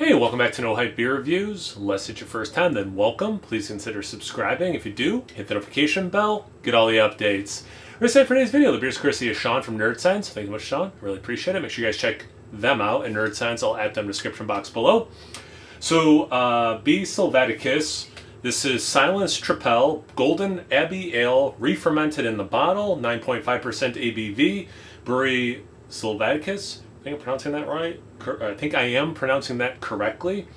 Hey, welcome back to No Hype Beer Reviews. Unless it's your first time, then welcome. Please consider subscribing. If you do, hit the notification bell, get all the updates. We're excited for today's video. The beer's courtesy of Shaun from Nerd Science. Thank you so much, Shaun. I really appreciate it. Make sure you guys check them out in Nerd Science. I'll add them in the description box below. So, B. Silvaticus. This is Silenced Tripel Golden Abbey Ale, re-fermented in the bottle, 9.5% ABV. Brewery Silvaticus. I think I'm pronouncing that right. I think I am pronouncing that correctly.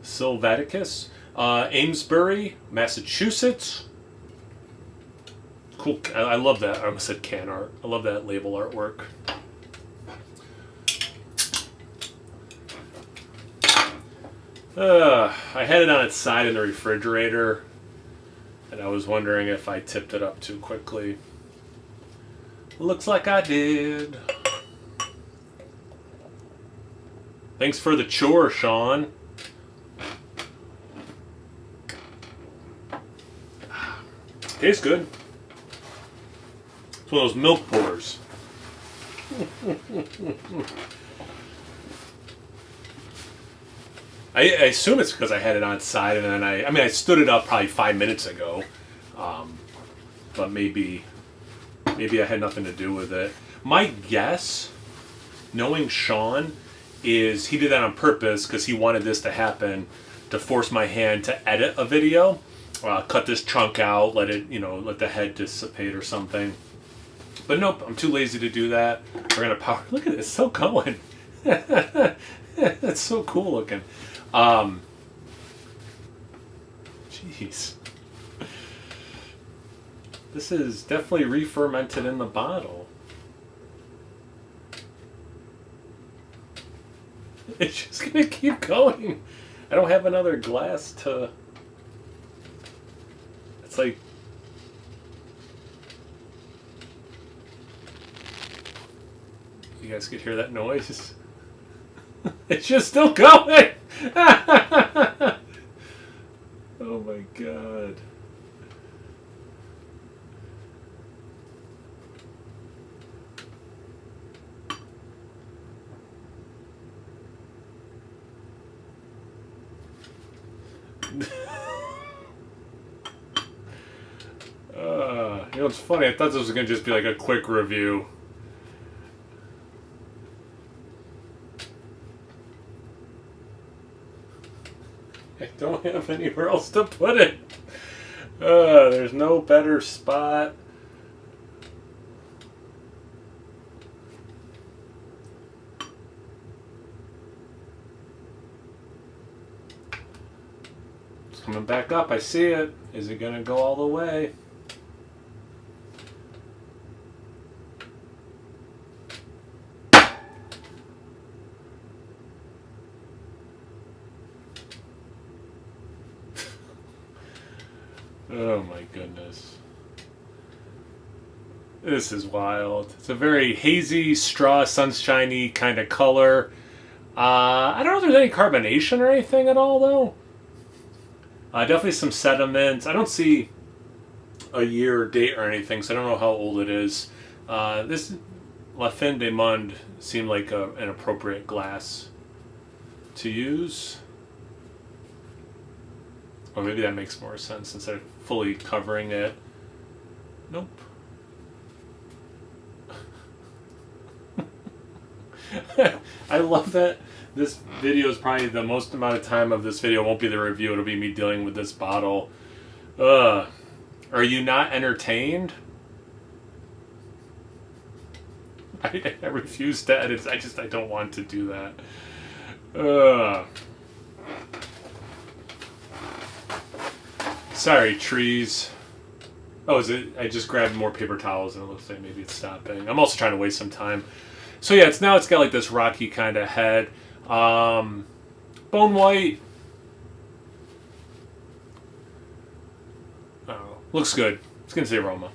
Silvaticus. Amesbury, Massachusetts. Cool. I love that. I almost said can art. I love that label artwork. I had it on its side in the refrigerator, and I was wondering if I tipped it up too quickly. Looks like I did. Thanks for the chore, Shaun. Tastes good. It's one of those milk pours. I assume it's because I had it on its side, and then I stood it up probably 5 minutes ago, but maybe I had nothing to do with it. My guess, knowing Shaun, is he did that on purpose because he wanted this to happen to force my hand to edit a video, cut this chunk out, let the head dissipate or something. But nope, I'm too lazy to do that. We're gonna power. Look at it, it's still going. That's so cool looking. Jeez. This is definitely re-fermented in the bottle. It's just gonna keep going. I don't have another glass to... It's like... You guys could hear that noise? It's just still going! Oh my god. You know, it's funny, I thought this was going to just be like a quick review. I don't have anywhere else to put it. There's no better spot. It's coming back up, I see it. Is it going to go all the way? Oh my goodness. This is wild. It's a very hazy, straw, sunshiny kind of color. I don't know if there's any carbonation or anything at all, though. Definitely some sediment. I don't see a year or date or anything, so I don't know how old it is. This La Fin de Monde seemed like an appropriate glass to use. Or maybe that makes more sense instead of fully covering it. Nope. I love that this video is probably the most amount of time of this video won't be the review. It'll be me dealing with this bottle. Are you not entertained? I refuse to edit. I don't want to do that. Sorry, trees. Oh, is it? I just grabbed more paper towels and it looks like maybe it's stopping. I'm also trying to waste some time. So yeah, it's got like this rocky kind of head. Bone white. Oh, looks good. Let's get into the aroma.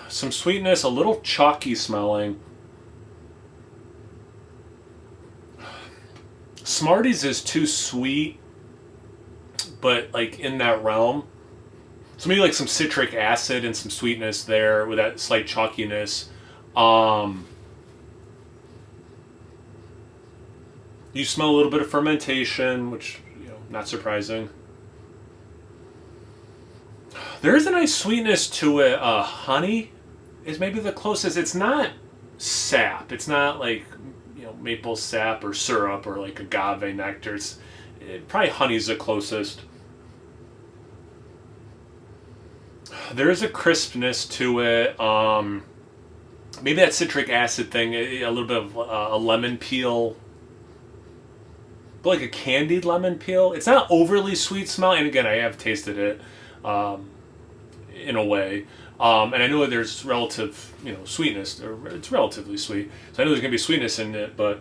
Some sweetness, a little chalky smelling. Smarties is too sweet, but like in that realm. So maybe like some citric acid and some sweetness there with that slight chalkiness. You smell a little bit of fermentation, which, not surprising. There is a nice sweetness to it. Honey is maybe the closest. It's not sap. It's not like, maple sap or syrup or like agave nectar. Probably honey's the closest. There is a crispness to it. Maybe that citric acid thing, a little bit of a lemon peel, but like a candied lemon peel. It's not overly sweet smell, and again, I have tasted it in a way. And I know there's relative, sweetness, or it's relatively sweet. So I know there's going to be sweetness in it, but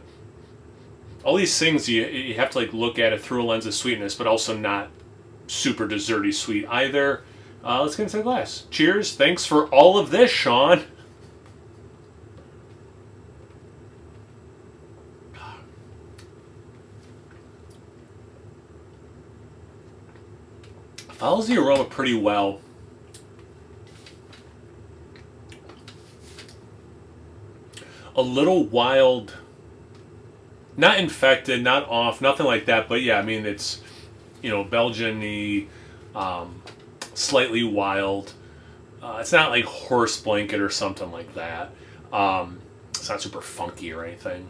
all these things, you have to like look at it through a lens of sweetness, but also not super desserty sweet either. Let's get into the glass. Cheers. Thanks for all of this, Shaun. Follows the aroma pretty well. A little wild, not infected, not off, nothing like that. But yeah, I mean, it's, Belgian-y, slightly wild. It's not like horse blanket or something like that. It's not super funky or anything.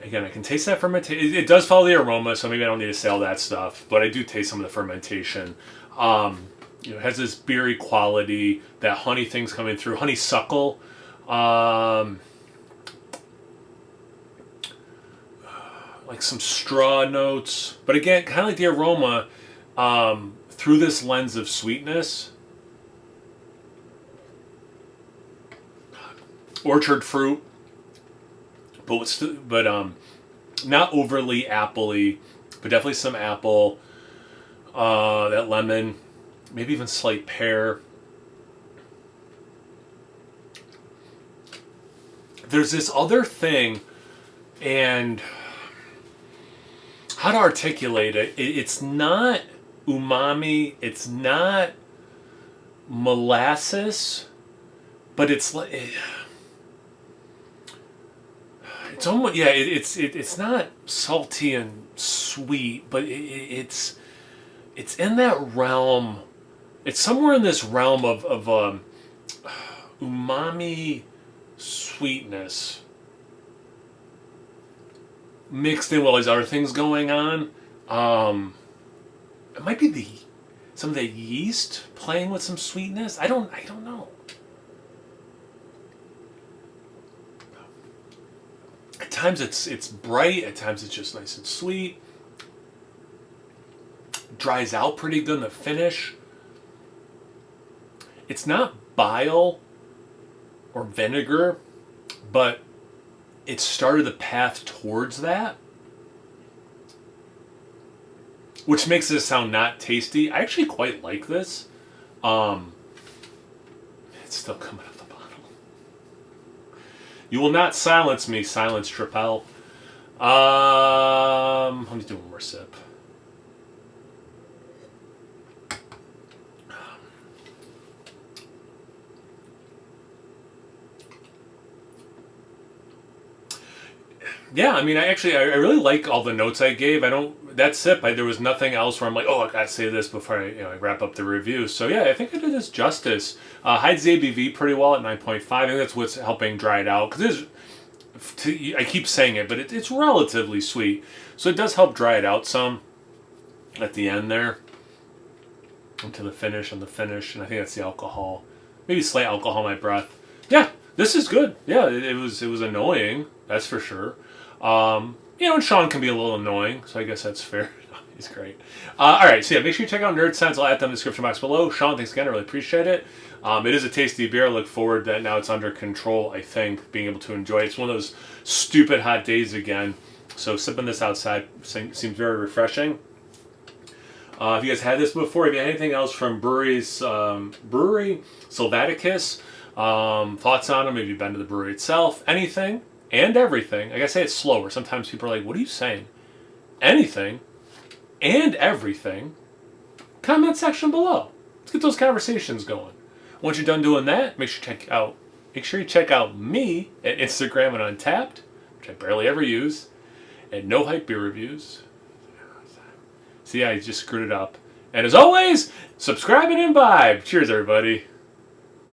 Again, I can taste that fermentation. It does follow the aroma, so maybe I don't need to say all that stuff. But I do taste some of the fermentation. It has this beery quality. That honey thing's coming through. Honeysuckle. Like some straw notes. But again, kind of like the aroma through this lens of sweetness. Orchard fruit. But not overly appley, but definitely some apple, that lemon, maybe even slight pear. There's this other thing, and how to articulate it? It's not umami, it's not molasses, but it's like... It's almost, yeah. It's not salty and sweet, but it's in that realm. It's somewhere in this realm of umami sweetness mixed in with all these other things going on. It might be some of the yeast playing with some sweetness. I don't know. At times it's bright, at times it's just nice and sweet. Dries out pretty good in the finish. It's not bile or vinegar, but it started the path towards that, which makes this sound not tasty. I actually quite like this. It's still coming up. You will not silence me, silence Tripel. Let me do one more sip. Yeah, I mean, I really like all the notes I gave. That sip, there was nothing else where I'm like, oh, I gotta say this before I wrap up the review. So yeah, I think I did this justice. Hides the ABV pretty well at 9.5. I think that's what's helping dry it out, because I keep saying it, but it's relatively sweet. So it does help dry it out some at the end there. Into the finish, and I think that's the alcohol. Maybe slight alcohol in my breath. Yeah, this is good. Yeah, it was annoying, that's for sure. And Shaun can be a little annoying, so I guess that's fair. He's great. Alright, so yeah, make sure you check out Nerd Sense. I'll add them in the description box below. Shaun, thanks again. I really appreciate it. It is a tasty beer. I look forward that now it's under control, I think, being able to enjoy it. It's one of those stupid hot days again. So sipping this outside seems very refreshing. If you guys had this before, if you had anything else from Brewery, Silvaticus, thoughts on them, if you've been to the brewery itself, anything and everything. I gotta say it slower. Sometimes people are like, what are you saying? Anything and everything. Comment section below. Let's get those conversations going. Once you're done doing that, make sure you check out me at Instagram and Untapped, which I barely ever use, and No Hype Beer Reviews. See, I just screwed it up. And as always, subscribe and imbibe. Cheers, everybody.